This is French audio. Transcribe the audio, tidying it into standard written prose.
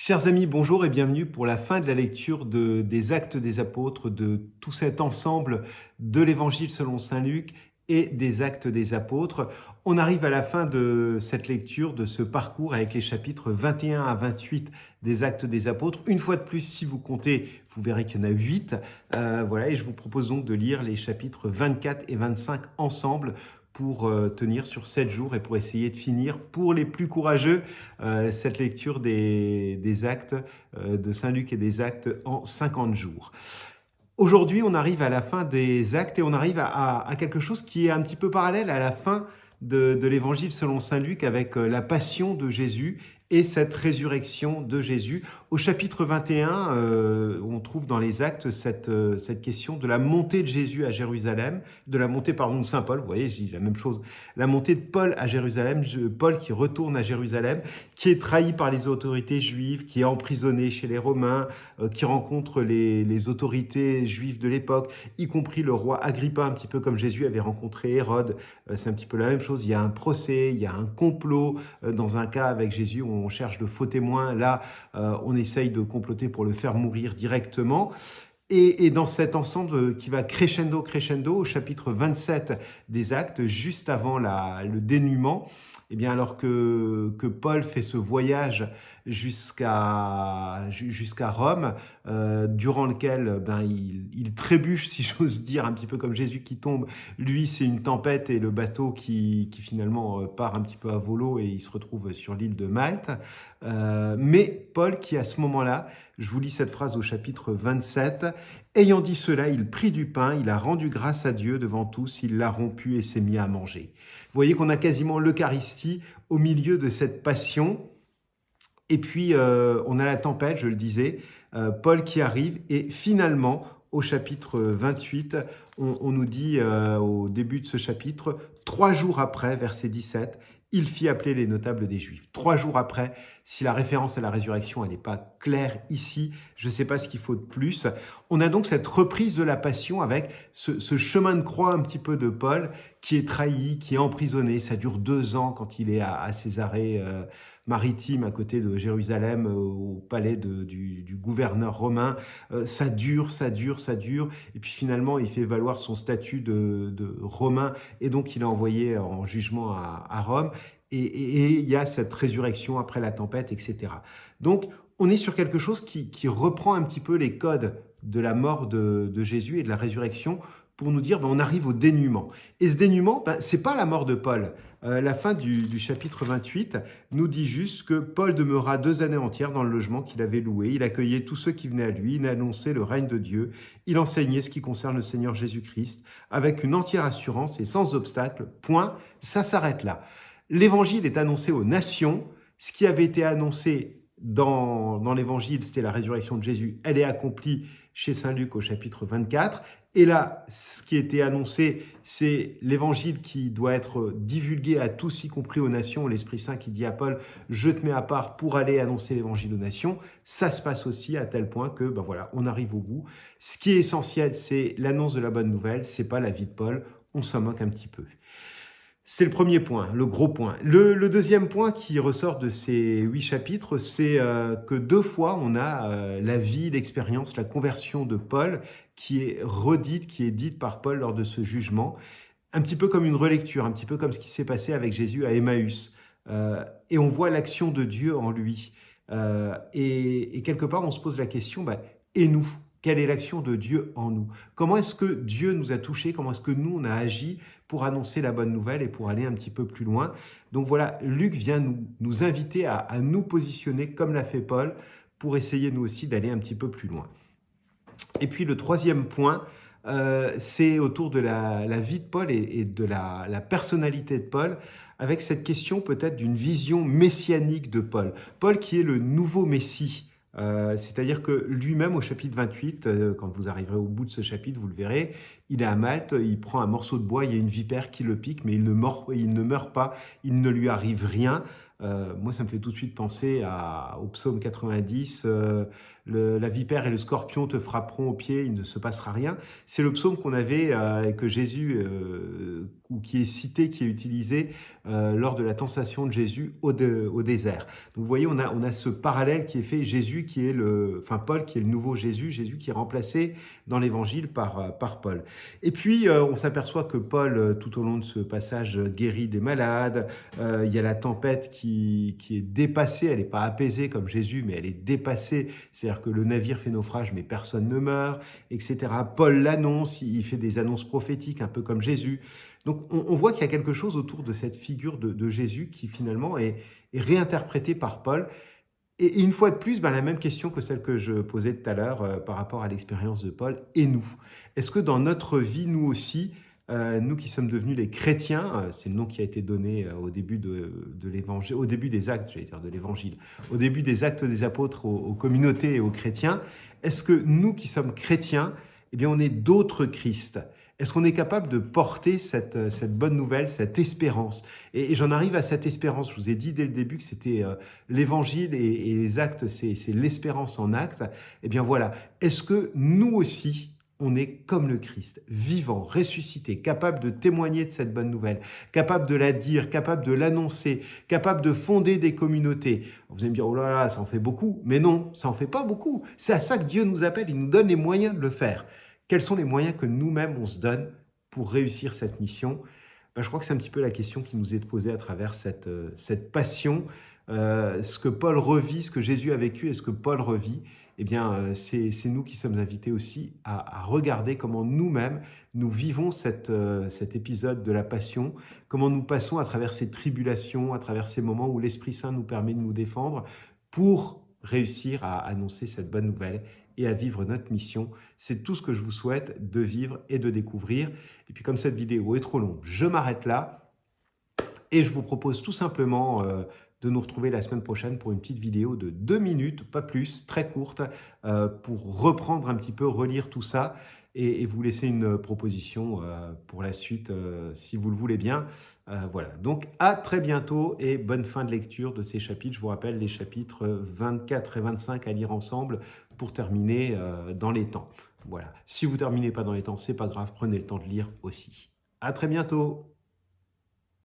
Chers amis, bonjour et bienvenue pour la fin de la lecture des Actes des Apôtres, de tout cet ensemble de l'Évangile selon saint Luc et des Actes des Apôtres. On arrive à la fin de cette lecture, de ce parcours avec les chapitres 21 à 28 des Actes des Apôtres. Une fois de plus, si vous comptez, vous verrez qu'il y en a 8. Voilà, et je vous propose donc de lire les chapitres 24 et 25 ensemble pour tenir sur 7 jours et pour essayer de finir, pour les plus courageux, cette lecture des actes de Saint Luc et des actes en 50 jours. Aujourd'hui, on arrive à la fin des actes et on arrive à quelque chose qui est un petit peu parallèle à la fin de l'évangile selon Saint Luc avec la passion de Jésus et cette résurrection de Jésus. Au chapitre 21, on trouve dans les actes cette question de la montée de Jésus à Jérusalem, de la montée, pardon, de Saint Paul, vous voyez, je dis la même chose, la montée de Paul à Jérusalem, Paul qui retourne à Jérusalem, qui est trahi par les autorités juives, qui est emprisonné chez les Romains, qui rencontre les autorités juives de l'époque, y compris le roi Agrippa, un petit peu comme Jésus avait rencontré Hérode. C'est un petit peu la même chose, il y a un procès, il y a un complot, dans un cas avec Jésus, on cherche de faux témoins, là, on essaye de comploter pour le faire mourir directement. Et dans cet ensemble qui va crescendo, au chapitre 27 des Actes, juste avant le dénûment, eh bien alors que Paul fait ce voyage jusqu'à Rome, durant lequel il trébuche, si j'ose dire, un petit peu comme Jésus qui tombe. Lui, c'est une tempête et le bateau qui finalement part un petit peu à volo et il se retrouve sur l'île de Malte. Mais Paul qui, à ce moment-là, je vous lis cette phrase au chapitre 27, « Ayant dit cela, il prit du pain, il a rendu grâce à Dieu devant tous, il l'a rompu et s'est mis à manger. » Vous voyez qu'on a quasiment l'Eucharistie au milieu de cette passion. Et puis, on a la tempête, je le disais, Paul qui arrive et finalement, au chapitre 28, on nous dit au début de ce chapitre, 3 jours après, verset 17, il fit appeler les notables des Juifs. 3 jours après, si la référence à la résurrection elle n'est pas claire ici, je ne sais pas ce qu'il faut de plus. On a donc cette reprise de la passion avec ce chemin de croix un petit peu de Paul qui est trahi, qui est emprisonné. Ça dure 2 ans quand il est à Césarée maritime à côté de Jérusalem, au palais du gouverneur romain. Ça dure. Et puis finalement, il fait valoir son statut de Romain et donc il est envoyé en jugement à Rome. Et il y a cette résurrection après la tempête, etc. Donc, on est sur quelque chose qui reprend un petit peu les codes de la mort de Jésus et de la résurrection pour nous dire, on arrive au dénûment. Et ce dénûment, c'est pas la mort de Paul. La fin du chapitre 28 nous dit juste que Paul demeura 2 années entières dans le logement qu'il avait loué. Il accueillait tous ceux qui venaient à lui, il annonçait le règne de Dieu, il enseignait ce qui concerne le Seigneur Jésus-Christ avec une entière assurance et sans obstacle. Point, ça s'arrête là. L'évangile est annoncé aux nations. Ce qui avait été annoncé dans l'évangile, c'était la résurrection de Jésus. Elle est accomplie chez saint Luc au chapitre 24. Et là, ce qui était annoncé, c'est l'évangile qui doit être divulgué à tous, y compris aux nations. L'Esprit Saint qui dit à Paul, je te mets à part pour aller annoncer l'évangile aux nations. Ça se passe aussi à tel point que, voilà, on arrive au bout. Ce qui est essentiel, c'est l'annonce de la bonne nouvelle. C'est pas la vie de Paul. On s'en moque un petit peu. C'est le premier point, le gros point. Le deuxième point qui ressort de ces 8 chapitres, c'est que 2 fois, on a la vie, l'expérience, la conversion de Paul qui est redite, qui est dite par Paul lors de ce jugement, un petit peu comme une relecture, un petit peu comme ce qui s'est passé avec Jésus à Emmaüs. Et on voit l'action de Dieu en lui. Et quelque part, on se pose la question, et nous ? Quelle est l'action de Dieu en nous? Comment est-ce que Dieu nous a touchés? Comment est-ce que nous, on a agi pour annoncer la bonne nouvelle et pour aller un petit peu plus loin? Donc voilà, Luc vient nous inviter à nous positionner comme l'a fait Paul pour essayer nous aussi d'aller un petit peu plus loin. Et puis le troisième point, c'est autour de la vie de Paul et de la personnalité de Paul, avec cette question peut-être d'une vision messianique de Paul. Paul qui est le nouveau Messie. C'est-à-dire que lui-même, au chapitre 28, quand vous arriverez au bout de ce chapitre, vous le verrez, il est à Malte, il prend un morceau de bois, il y a une vipère qui le pique, mais il ne meurt pas, il ne lui arrive rien. Moi, ça me fait tout de suite penser au psaume 90, la vipère et le scorpion te frapperont au pied, il ne se passera rien. C'est le psaume qu'on avait, que Jésus, ou qui est cité, qui est utilisé lors de la tentation de Jésus au désert. Donc vous voyez, on a ce parallèle qui est fait, Jésus qui est Paul qui est le nouveau Jésus, Jésus qui est remplacé dans l'évangile par Paul. Et puis on s'aperçoit que Paul, tout au long de ce passage, guérit des malades, il y a la tempête qui est dépassée, elle n'est pas apaisée comme Jésus, mais elle est dépassée, c'est-à-dire que le navire fait naufrage, mais personne ne meurt, etc. Paul l'annonce, il fait des annonces prophétiques, un peu comme Jésus. Donc on voit qu'il y a quelque chose autour de cette figure de Jésus qui finalement est réinterprétée par Paul. Et une fois de plus, la même question que celle que je posais tout à l'heure par rapport à l'expérience de Paul, et nous? Est-ce que dans notre vie, nous aussi, nous qui sommes devenus les chrétiens, c'est le nom qui a été donné au début de l'évangile, au début des actes, j'allais dire de l'évangile, au début des actes des apôtres aux communautés et aux chrétiens, est-ce que nous qui sommes chrétiens, eh bien on est d'autres Christ? Est-ce qu'on est capable de porter cette bonne nouvelle, cette espérance? Et j'en arrive à cette espérance. Je vous ai dit dès le début que c'était l'évangile et les actes, c'est l'espérance en actes. Eh bien voilà, est-ce que nous aussi, on est comme le Christ, vivant, ressuscité, capable de témoigner de cette bonne nouvelle, capable de la dire, capable de l'annoncer, capable de fonder des communautés? Vous allez me dire, oh là là, ça en fait beaucoup. Mais non, ça en fait pas beaucoup. C'est à ça que Dieu nous appelle, il nous donne les moyens de le faire. Quels sont les moyens que nous-mêmes, on se donne pour réussir cette mission? Je crois que c'est un petit peu la question qui nous est posée à travers cette passion. Ce que Paul revit, ce que Jésus a vécu et ce que Paul revit, eh bien, c'est nous qui sommes invités aussi à regarder comment nous-mêmes, nous vivons cet épisode de la passion, comment nous passons à travers ces tribulations, à travers ces moments où l'Esprit Saint nous permet de nous défendre pour réussir à annoncer cette bonne nouvelle et à vivre notre mission. C'est tout ce que je vous souhaite de vivre et de découvrir. Et puis comme cette vidéo est trop longue, je m'arrête là et je vous propose tout simplement de nous retrouver la semaine prochaine pour une petite vidéo de 2 minutes, pas plus, très courte, pour reprendre un petit peu, relire tout ça et vous laisser une proposition pour la suite si vous le voulez bien. Voilà, donc à très bientôt et bonne fin de lecture de ces chapitres. Je vous rappelle les chapitres 24 et 25 à lire ensemble pour terminer dans les temps. Voilà, si vous ne terminez pas dans les temps, c'est pas grave, prenez le temps de lire aussi. À très bientôt.